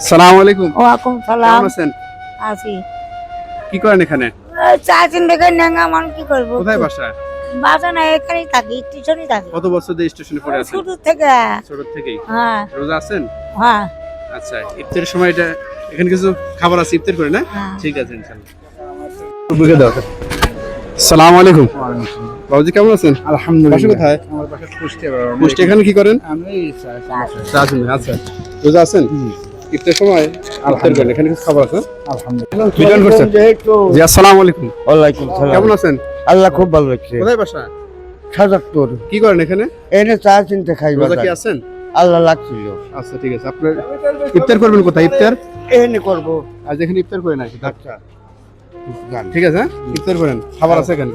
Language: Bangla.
আসসালামু আলাইকুম। ওয়ালাইকুম সালাম। কেমন আছেন? আছি। কি করেন এখানে? চা চিনতে নেঙ্গা মান কি করবো? কোথায় বাসা? বাসা না, এখানেই থাকি, স্টেশনই থাকি। কত বছর ধরে স্টেশনে পড়ে আছেন? শুরু থেকে। ছোট থেকেই। হ্যাঁ রোজা আছেন? হ্যাঁ আচ্ছা, ইফতারের সময় এটা এখানে কিছু খাবার আছে, ইফতার করে না? হ্যাঁ। ঠিক আছে ইনশাআল্লাহ। বুঝে দাও। আসসালামু আলাইকুম। বাবুজি কেমন আছেন? আলহামদুলিল্লাহ। বাসা কোথায়? আমার বাসা কুষ্টিয়া। কুষ্টি। এখানে কি করেন? আমি চা আছেন। আচ্ছা, রোজা আছেন? ইফতারের সময় ইফতার করেন, এখানে কিছু খাবার আছে? আলহামদুলিল্লাহ। বিধান করছেন? যেহেতু জি আসসালামু আলাইকুম। ওয়ালাইকুম সালাম। কেমন আছেন? আল্লাহ খুব ভালো রাখছে। কোথায় বাসা? সাজাক্তর কি করেন এখানে? এনে চা চিনতে খাই রোজা কি বাজার। আছেন? আল্লাহ লাগছিল। আচ্ছা ঠিক আছে। আপনার ইফতার করবেন কোথায়? ইফতার এনে করবো। আজ এখানে ইফতার করে না। আচ্ছা ঠিক আছে, হ্যাঁ? ইফতার করেন, খাবার আছে এখানে।